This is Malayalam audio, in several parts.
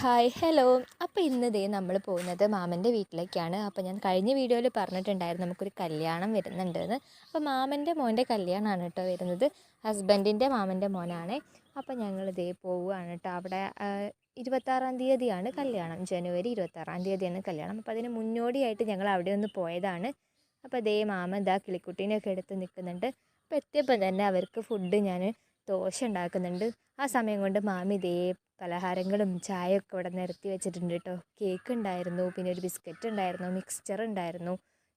Hi hello. അപ്പോൾ ഇന്ന് ദേ നമ്മൾ പോകുന്നത് മാമൻ്റെ വീട്ടിലേക്കാണ്. അപ്പോൾ ഞാൻ കഴിഞ്ഞ വീഡിയോയിൽ പറഞ്ഞിട്ടുണ്ടായിരുന്നു നമുക്കൊരു കല്യാണം വരുന്നുണ്ടെന്ന്. അപ്പോൾ മാമൻ്റെ മോൻ്റെ കല്യാണമാണ് കേട്ടോ വരുന്നത്. ഹസ്ബൻഡിൻ്റെ മാമൻ്റെ മോനാണ്. അപ്പോൾ ഞങ്ങൾ ദേ പോവുകയാണ് കേട്ടോ. അവിടെ 26-ാം തീയതിയാണ് കല്യാണം. ജനുവരി 26-ാം തീയതിയാണ് കല്യാണം. അപ്പോൾ അതിന് മുന്നോടിയായിട്ട് ഞങ്ങൾ അവിടെ ഒന്ന് പോയതാണ്. അപ്പോൾ ദേ മാമൻ ഇതാ കിളിക്കുട്ടീനെയൊക്കെ എടുത്ത് നിൽക്കുന്നുണ്ട്. അപ്പോൾ എത്തിയപ്പോൾ തന്നെ അവർക്ക് ഫുഡ് ഞാൻ ദോശ ഉണ്ടാക്കുന്നുണ്ട്. ആ സമയം കൊണ്ട് മാമി ദേ പലഹാരങ്ങളും ചായയൊക്കെ ഇവിടെ നിരത്തി വെച്ചിട്ടുണ്ട് കേട്ടോ. കേക്ക് ഉണ്ടായിരുന്നു, പിന്നെ ഒരു ബിസ്ക്കറ്റ് ഉണ്ടായിരുന്നു, മിക്സ്ചർ ഉണ്ടായിരുന്നു,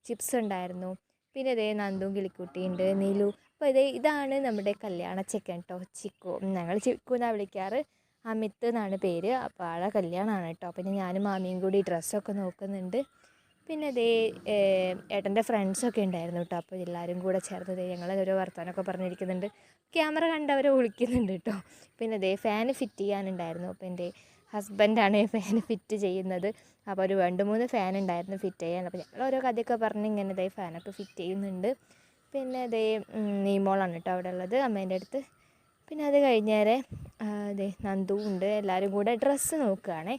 ചിപ്സ് ഉണ്ടായിരുന്നു, പിന്നെ ഇതേ നന്ദും കിളിക്കുട്ടിയുണ്ട്, നീലു. അപ്പോൾ ഇതാണ് നമ്മുടെ കല്യാണ ചെക്കൻ കേട്ടോ, ചിക്കു. ഞങ്ങൾ ചിക്കു എന്നാണ് വിളിക്കാറ്. അമിത് എന്നാണ് പേര്. അപ്പോൾ ആളെ കല്യാണമാണ് കേട്ടോ. പിന്നെ ഞാനും മാമിയും കൂടി ഡ്രസ്സൊക്കെ നോക്കുന്നുണ്ട്. പിന്നെ ഏട്ടൻ്റെ ഫ്രണ്ട്സൊക്കെ ഉണ്ടായിരുന്നു കേട്ടോ. അപ്പോൾ എല്ലാവരും കൂടെ ചേർന്ന് ഞങ്ങൾ ഓരോ വർത്തമാനമൊക്കെ പറഞ്ഞിരിക്കുന്നുണ്ട്. ക്യാമറ കണ്ടവരെ വിളിക്കുന്നുണ്ട് കേട്ടോ. പിന്നെ ഫാന് ഫിറ്റ് ചെയ്യാനുണ്ടായിരുന്നു. അപ്പോൾ എൻ്റെ ഹസ്ബൻഡാണ് ഫാന് ഫിറ്റ് ചെയ്യുന്നത്. അപ്പോൾ ഒരു 2-3 ഫാൻ ഉണ്ടായിരുന്നു ഫിറ്റ് ചെയ്യാൻ. അപ്പോൾ ഞങ്ങൾ ഓരോ കഥയൊക്കെ പറഞ്ഞ് ഇങ്ങനെ ഫാനൊക്കെ ഫിറ്റ് ചെയ്യുന്നുണ്ട്. പിന്നെ നീമോളാണ് കേട്ടോ അവിടെ ഉള്ളത്, അമ്മേൻ്റെ അടുത്ത്. പിന്നെ അത് കഴിഞ്ഞേരെ നന്ദു ഉണ്ട്. എല്ലാവരും കൂടെ ഡ്രസ്സ് നോക്കുകയാണേ.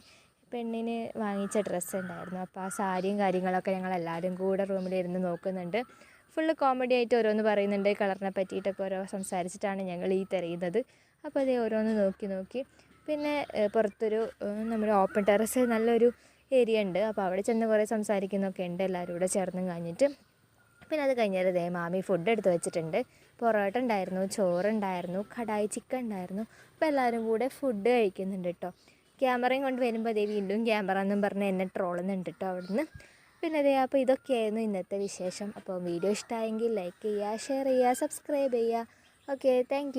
പെണ്ണിന് വാങ്ങിച്ച ഡ്രസ്സ് ഉണ്ടായിരുന്നു. അപ്പോൾ ആ സാരിയും കാര്യങ്ങളൊക്കെ ഞങ്ങളെല്ലാവരും കൂടെ റൂമിലിരുന്ന് നോക്കുന്നുണ്ട്. ഫുള്ള് കോമഡി ആയിട്ട് ഓരോന്ന് പറയുന്നുണ്ട്. കളറിനെ പറ്റിയിട്ടൊക്കെ ഓരോ സംസാരിച്ചിട്ടാണ് ഞങ്ങൾ ഈ തിരയുന്നത്. അപ്പോൾ ഓരോന്ന് നോക്കി പിന്നെ പുറത്തൊരു നമ്മുടെ ഓപ്പൺ ടെറസ് നല്ലൊരു ഏരിയ ഉണ്ട്. അപ്പോൾ അവിടെ ചെന്ന് കുറേ സംസാരിക്കുന്നൊക്കെ ഉണ്ട് എല്ലാവരും കൂടെ ചേർന്ന് കഴിഞ്ഞിട്ട്. പിന്നെ അത് കഴിഞ്ഞാൽ മാമി ഫുഡ് എടുത്ത് വെച്ചിട്ടുണ്ട്. പൊറോട്ട ഉണ്ടായിരുന്നു, ചോറുണ്ടായിരുന്നു, കടായി ചിക്കൻ ഉണ്ടായിരുന്നു. അപ്പോൾ എല്ലാവരും കൂടെ ഫുഡ് കഴിക്കുന്നുണ്ട് കേട്ടോ. ക്യാമറയും കൊണ്ട് വരുമ്പോൾ വീണ്ടും ക്യാമറ എന്നും പറഞ്ഞ് എന്നെ ട്രോളുന്നുണ്ട് കേട്ടോ അവിടുന്ന്. പിന്നെ അപ്പോൾ ഇതൊക്കെയായിരുന്നു ഇന്നത്തെ വിശേഷം. അപ്പോൾ വീഡിയോ ഇഷ്ടമായെങ്കിൽ ലൈക്ക് ചെയ്യുക, ഷെയർ ചെയ്യുക, സബ്സ്ക്രൈബ് ചെയ്യുക. Okay, thank